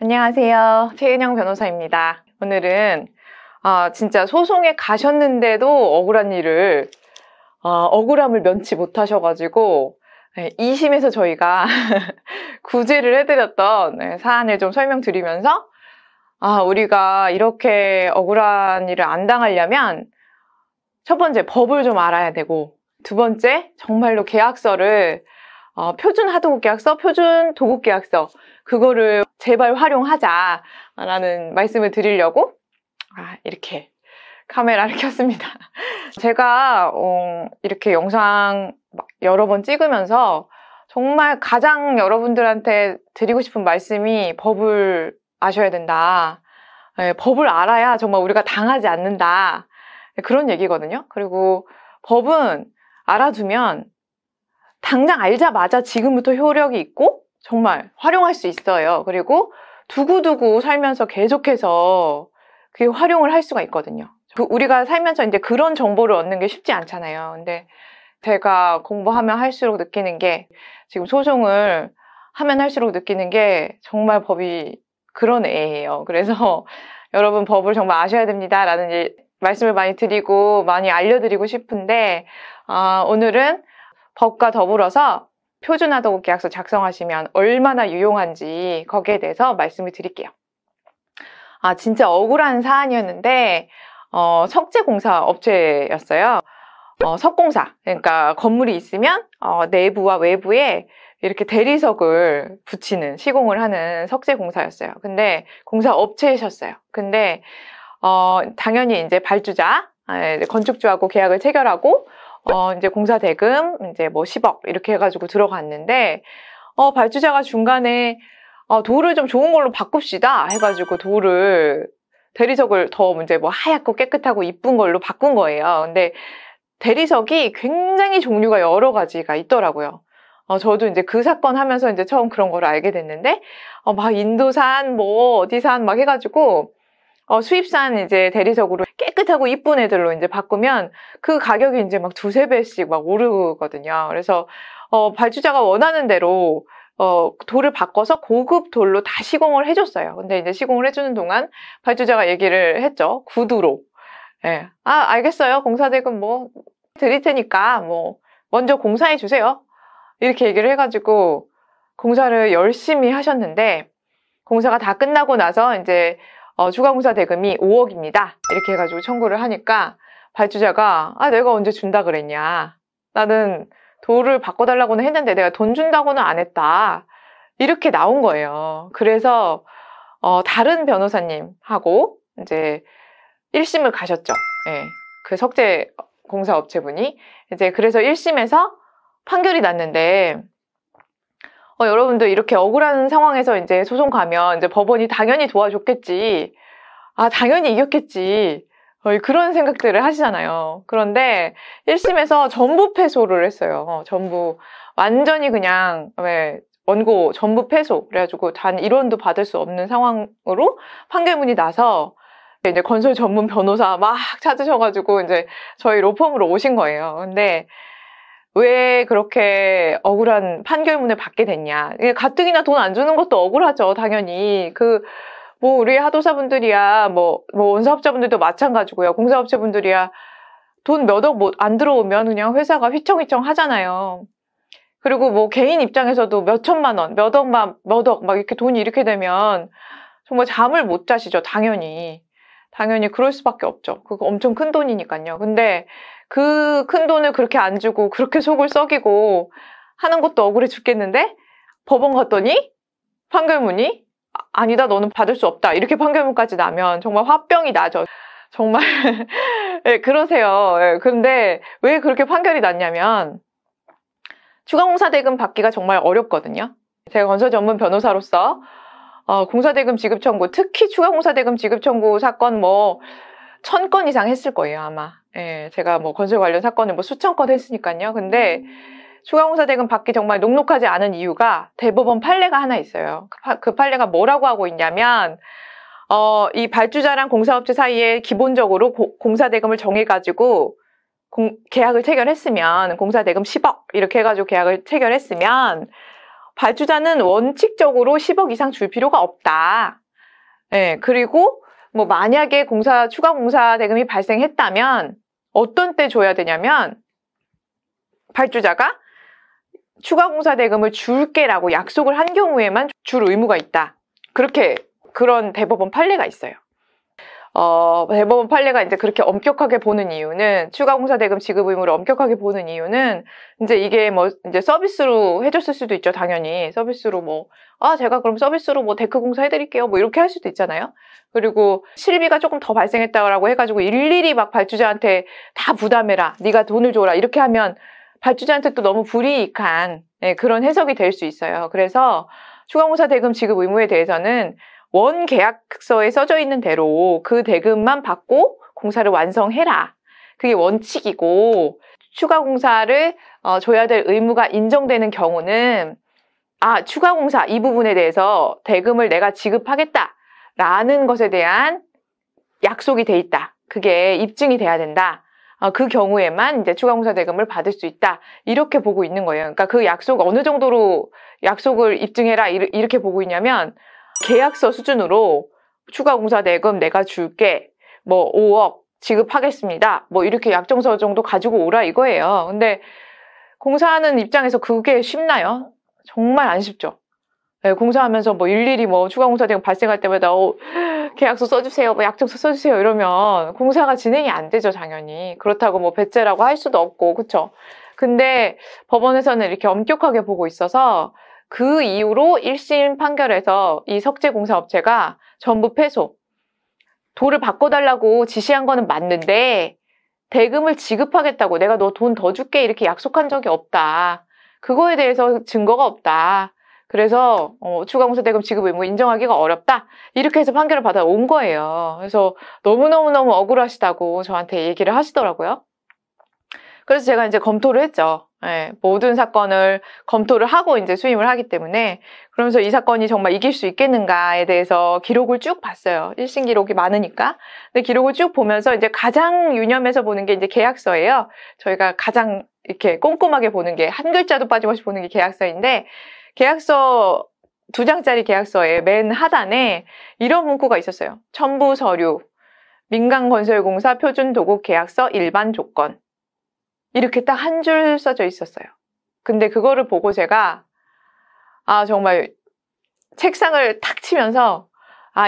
안녕하세요. 최은영 변호사입니다. 오늘은 진짜 소송에 가셨는데도 억울한 일을 억울함을 면치 못하셔가지고 2심에서 저희가 구제를 해드렸던 사안을 좀 설명드리면서 우리가 이렇게 억울한 일을 안 당하려면 첫 번째 법을 좀 알아야 되고, 두 번째 정말로 계약서를 표준 하도급 계약서, 표준 도급 계약서 그거를 제발 활용하자라는 말씀을 드리려고 이렇게 카메라를 켰습니다. 제가 이렇게 영상 여러 번 찍으면서 정말 가장 여러분들한테 드리고 싶은 말씀이 법을 아셔야 된다. 법을 알아야 정말 우리가 당하지 않는다. 그런 얘기거든요. 그리고 법은 알아두면 당장 알자마자 지금부터 효력이 있고 정말 활용할 수 있어요. 그리고 두고두고 살면서 계속해서 그게 활용을 할 수가 있거든요. 우리가 살면서 이제 그런 정보를 얻는 게 쉽지 않잖아요. 근데 제가 공부하면 할수록 느끼는 게, 지금 소송을 하면 할수록 느끼는 게 정말 법이 그런 애예요. 그래서 여러분 법을 정말 아셔야 됩니다라는 말씀을 많이 드리고 많이 알려드리고 싶은데, 오늘은 법과 더불어서 표준화도급 계약서 작성하시면 얼마나 유용한지 거기에 대해서 말씀을 드릴게요. 진짜 억울한 사안이었는데 석재공사 업체였어요. 석공사, 그러니까 건물이 있으면 내부와 외부에 이렇게 대리석을 붙이는, 시공을 하는 석재공사였어요. 근데 공사 업체이셨어요. 근데 당연히 이제 발주자, 건축주하고 계약을 체결하고 이제 공사 대금 이제 뭐 10억 이렇게 해가지고 들어갔는데, 발주자가 중간에 돌을 좀 좋은 걸로 바꿉시다 해가지고 대리석을 더 이제 뭐 하얗고 깨끗하고 이쁜 걸로 바꾼 거예요. 근데 대리석이 굉장히 종류가 여러 가지가 있더라고요. 저도 이제 그 사건 하면서 이제 처음 그런 걸 알게 됐는데, 막 인도산 뭐 어디산 막 해가지고 수입산 이제 대리석으로 깨끗하고 이쁜 애들로 이제 바꾸면 그 가격이 이제 막 두세 배씩 막 오르거든요. 그래서 발주자가 원하는 대로 돌을 바꿔서 고급 돌로 다 시공을 해줬어요. 근데 이제 시공을 해주는 동안 발주자가 얘기를 했죠. 구두로. 예. 알겠어요. 공사대금 뭐 드릴 테니까 뭐 먼저 공사해 주세요. 이렇게 얘기를 해가지고 공사를 열심히 하셨는데, 공사가 다 끝나고 나서 이제 추가공사 대금이 5억입니다. 이렇게 해가지고 청구를 하니까 발주자가 내가 언제 준다 그랬냐. 나는 돌을 바꿔달라고는 했는데 내가 돈 준다고는 안 했다. 이렇게 나온 거예요. 그래서 다른 변호사님하고 이제 1심을 가셨죠. 예. 그 석재공사 업체분이 이제 그래서 1심에서 판결이 났는데, 여러분들 이렇게 억울한 상황에서 이제 소송 가면 이제 법원이 당연히 도와줬겠지. 당연히 이겼겠지. 그런 생각들을 하시잖아요. 그런데 1심에서 전부 패소를 했어요. 전부. 완전히 그냥, 원고 전부 패소. 그래가지고 단 1원도 받을 수 없는 상황으로 판결문이 나서 이제 건설 전문 변호사 막 찾으셔가지고 이제 저희 로펌으로 오신 거예요. 근데 왜 그렇게 억울한 판결문을 받게 됐냐. 가뜩이나 돈 안 주는 것도 억울하죠, 당연히. 우리 하도사분들이야, 원사업자분들도 마찬가지고요. 공사업체분들이야, 돈 몇 억 안 들어오면 그냥 회사가 휘청휘청 하잖아요. 그리고 개인 입장에서도 몇 천만 원, 몇 억 막 이렇게 돈이 이렇게 되면 정말 잠을 못 자시죠, 당연히. 당연히 그럴 수밖에 없죠. 그거 엄청 큰 돈이니까요. 근데 그 큰 돈을 그렇게 안 주고 그렇게 속을 썩이고 하는 것도 억울해 죽겠는데, 법원 갔더니 판결문이 아니다, 너는 받을 수 없다, 이렇게 판결문까지 나면 정말 화병이 나죠. 정말 네, 그러세요. 네, 근데 왜 그렇게 판결이 났냐면 추가공사대금 받기가 정말 어렵거든요. 제가 건설 전문 변호사로서 공사대금 지급 청구, 특히 추가공사대금 지급 청구 사건 1000건 이상 했을 거예요, 아마. 예, 제가 건설 관련 사건을 수천 건 했으니까요. 근데 추가공사대금 받기 정말 녹록하지 않은 이유가 대법원 판례가 하나 있어요. 그 판례가 뭐라고 하고 있냐면, 이 발주자랑 공사업체 사이에 기본적으로 공사대금을 정해가지고 계약을 체결했으면, 공사대금 10억 이렇게 해가지고 계약을 체결했으면 발주자는 원칙적으로 10억 이상 줄 필요가 없다. 예, 그리고 뭐 만약에 추가 공사 대금이 발생했다면 어떤 때 줘야 되냐면 발주자가 추가 공사 대금을 줄게라고 약속을 한 경우에만 줄 의무가 있다. 그런 대법원 판례가 있어요. 대법원 판례가 이제 그렇게 엄격하게 보는 이유는, 추가 공사 대금 지급 의무를 엄격하게 보는 이유는, 이제 이게 뭐, 이제 서비스로 해줬을 수도 있죠, 당연히. 서비스로 제가 그럼 서비스로 데크 공사 해드릴게요. 이렇게 할 수도 있잖아요. 그리고 실비가 조금 더 발생했다고 해가지고 일일이 막 발주자한테 다 부담해라. 네가 돈을 줘라. 이렇게 하면 발주자한테 또 너무 불이익한 그런 해석이 될 수 있어요. 그래서 추가 공사 대금 지급 의무에 대해서는 원 계약서에 써져 있는 대로 그 대금만 받고 공사를 완성해라. 그게 원칙이고, 추가 공사를 줘야 될 의무가 인정되는 경우는 추가 공사 이 부분에 대해서 대금을 내가 지급하겠다라는 것에 대한 약속이 돼 있다. 그게 입증이 돼야 된다. 그 경우에만 이제 추가 공사 대금을 받을 수 있다. 이렇게 보고 있는 거예요. 그러니까 그 약속 어느 정도로 약속을 입증해라 이렇게 보고 있냐면, 계약서 수준으로 추가 공사 대금 내가 줄게, 5억 지급하겠습니다. 이렇게 약정서 정도 가지고 오라 이거예요. 근데 공사하는 입장에서 그게 쉽나요? 정말 안 쉽죠. 네, 공사하면서 일일이 추가 공사 대금 발생할 때마다 계약서 써주세요, 약정서 써주세요 이러면 공사가 진행이 안 되죠, 당연히. 그렇다고 배째라고 할 수도 없고, 그쵸? 근데 법원에서는 이렇게 엄격하게 보고 있어서 그 이후로 1심 판결에서 이 석재공사업체가 전부 패소. 돌을 바꿔달라고 지시한 거는 맞는데 대금을 지급하겠다고, 내가 너 돈 더 줄게 이렇게 약속한 적이 없다. 그거에 대해서 증거가 없다. 그래서 추가 공사 대금 지급 의무 인정하기가 어렵다. 이렇게 해서 판결을 받아온 거예요. 그래서 너무너무 억울하시다고 저한테 얘기를 하시더라고요. 그래서 제가 이제 검토를 했죠. 모든 사건을 검토를 하고 이제 수임을 하기 때문에, 그러면서 이 사건이 정말 이길 수 있겠는가에 대해서 기록을 쭉 봤어요. 1심 기록이 많으니까. 근데 기록을 쭉 보면서 이제 가장 유념해서 보는 게 이제 계약서예요. 저희가 가장 이렇게 꼼꼼하게 보는 게, 한 글자도 빠짐없이 보는 게 계약서인데, 계약서 2장짜리 계약서의 맨 하단에 이런 문구가 있었어요. 첨부 서류, 민간건설공사 표준도급계약서 일반 조건. 이렇게 딱 한 줄 써져 있었어요. 근데 그거를 보고 제가 정말 책상을 탁 치면서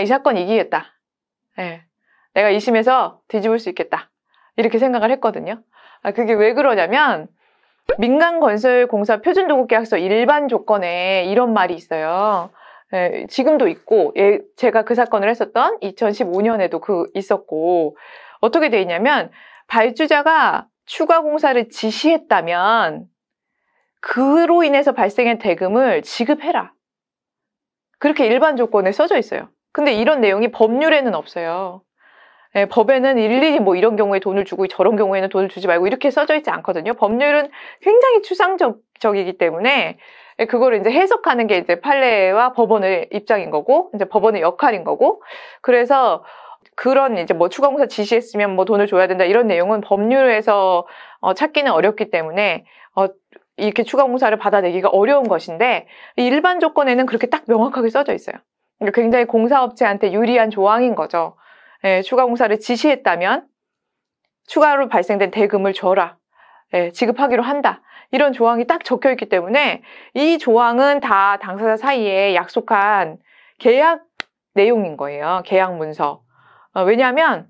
이 사건 이기겠다. 내가 2심에서 뒤집을 수 있겠다. 이렇게 생각을 했거든요. 그게 왜 그러냐면, 민간건설공사 표준도급계약서 일반 조건에 이런 말이 있어요. 지금도 있고, 제가 그 사건을 했었던 2015년에도 있었고, 어떻게 돼 있냐면, 발주자가 추가 공사를 지시했다면 그로 인해서 발생한 대금을 지급해라. 그렇게 일반 조건에 써져 있어요. 근데 이런 내용이 법률에는 없어요. 법에는 일일이 이런 경우에 돈을 주고 저런 경우에는 돈을 주지 말고 이렇게 써져 있지 않거든요. 법률은 굉장히 추상적이기 때문에 그거를 이제 해석하는 게 이제 판례와 법원의 입장인 거고, 이제 법원의 역할인 거고, 그래서 그런 이제 추가 공사 지시했으면 돈을 줘야 된다 이런 내용은 법률에서 찾기는 어렵기 때문에 이렇게 추가 공사를 받아내기가 어려운 것인데, 일반 조건에는 그렇게 딱 명확하게 써져 있어요. 굉장히 공사업체한테 유리한 조항인 거죠. 추가 공사를 지시했다면 추가로 발생된 대금을 줘라. 지급하기로 한다. 이런 조항이 딱 적혀 있기 때문에 이 조항은 다 당사자 사이에 약속한 계약 내용인 거예요. 계약 문서. 왜냐하면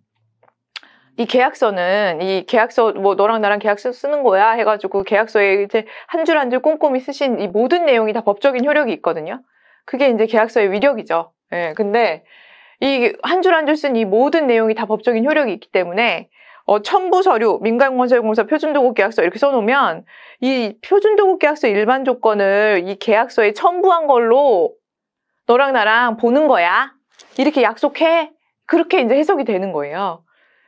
이 계약서는, 이 계약서 너랑 나랑 계약서 쓰는 거야 해가지고 계약서에 이제 한 줄 한 줄 꼼꼼히 쓰신 이 모든 내용이 다 법적인 효력이 있거든요. 그게 이제 계약서의 위력이죠. 근데 이 한 줄 한 줄 쓴 이 모든 내용이 다 법적인 효력이 있기 때문에 첨부 서류, 민간건설공사 표준도급계약서 이렇게 써놓으면 이 표준도급계약서 일반 조건을 이 계약서에 첨부한 걸로 너랑 나랑 보는 거야. 이렇게 약속해. 그렇게 이제 해석이 되는 거예요.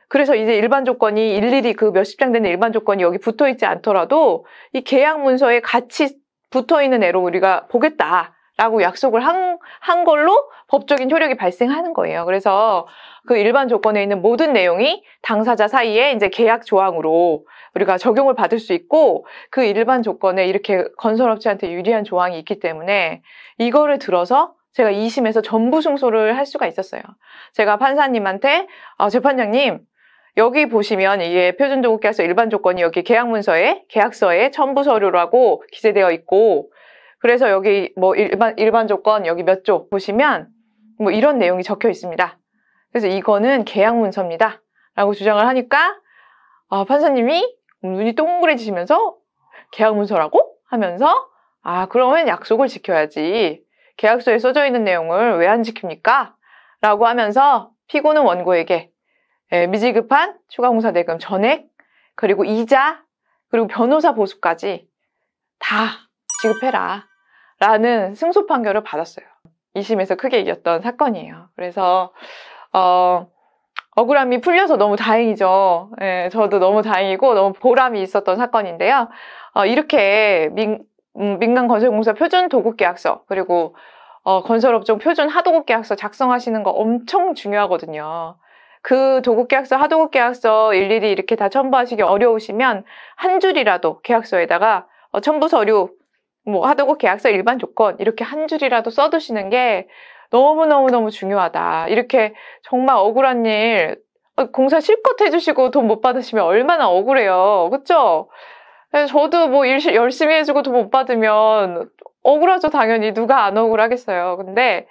그래서 이제 일반 조건이 일일이 그 몇십 장 되는 일반 조건이 여기 붙어 있지 않더라도 이 계약 문서에 같이 붙어 있는 애로 우리가 보겠다라고 약속을 한 걸로 법적인 효력이 발생하는 거예요. 그래서 그 일반 조건에 있는 모든 내용이 당사자 사이에 이제 계약 조항으로 우리가 적용을 받을 수 있고 그 일반 조건에 이렇게 건설업체한테 유리한 조항이 있기 때문에 이거를 들어서 제가 2심에서 전부 승소를 할 수가 있었어요. 제가 판사님한테 재판장님 여기 보시면 이게 표준도급계약서 일반 조건이 여기 계약문서에 계약서에 첨부 서류라고 기재되어 있고 그래서 여기 뭐 일반 조건 여기 몇 조 보시면 뭐 이런 내용이 적혀 있습니다. 그래서 이거는 계약문서입니다. 라고 주장을 하니까 판사님이 눈이 동그래지시면서 계약문서라고? 하면서 그러면 약속을 지켜야지. 계약서에 써져 있는 내용을 왜 안 지킵니까? 라고 하면서 피고는 원고에게 미지급한 추가공사 대금 전액 그리고 이자 그리고 변호사 보수까지 다 지급해라 라는 승소 판결을 받았어요. 2심에서 크게 이겼던 사건이에요. 그래서 억울함이 풀려서 너무 다행이죠. 저도 너무 다행이고 너무 보람이 있었던 사건인데요. 이렇게 민간건설공사 표준도급계약서 그리고 건설업종 표준 하도급계약서 작성하시는 거 엄청 중요하거든요. 그 도급계약서, 하도급계약서 일일이 이렇게 다 첨부하시기 어려우시면 한 줄이라도 계약서에다가 첨부 서류, 뭐 하도급계약서 일반 조건 이렇게 한 줄이라도 써두시는 게 너무너무너무 중요하다. 이렇게 정말 억울한 일, 공사 실컷 해주시고 돈 못 받으시면 얼마나 억울해요. 그쵸? 저도 뭐 일 열심히 해주고 돈 못 받으면 억울하죠, 당연히. 누가 안 억울하겠어요. 근데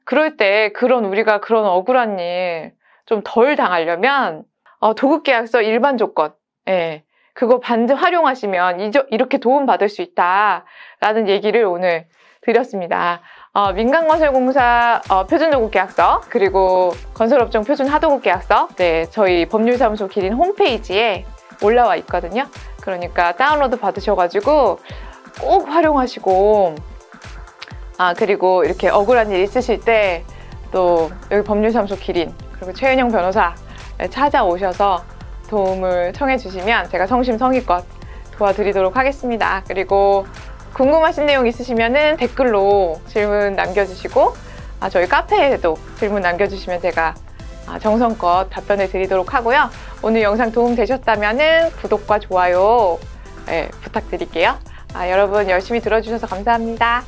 그럴 때 우리가 그런 억울한 일 좀 덜 당하려면 도급계약서 일반 조건, 그거 반드 활용하시면 이렇게 도움받을 수 있다라는 얘기를 오늘 드렸습니다. 민간건설공사 표준도급계약서 그리고 건설업종 표준하도급계약서 저희 법률사무소 기린 홈페이지에 올라와 있거든요. 그러니까 다운로드 받으셔가지고 꼭 활용하시고 그리고 이렇게 억울한 일 있으실 때 또 여기 법률사무소 기린 그리고 최은영 변호사 찾아오셔서 도움을 청해 주시면 제가 성심성의껏 도와드리도록 하겠습니다. 그리고 궁금하신 내용 있으시면 댓글로 질문 남겨주시고 저희 카페에도 질문 남겨주시면 제가 정성껏 답변해 드리도록 하고요. 오늘 영상 도움 되셨다면 구독과 좋아요 부탁드릴게요. 여러분 열심히 들어주셔서 감사합니다.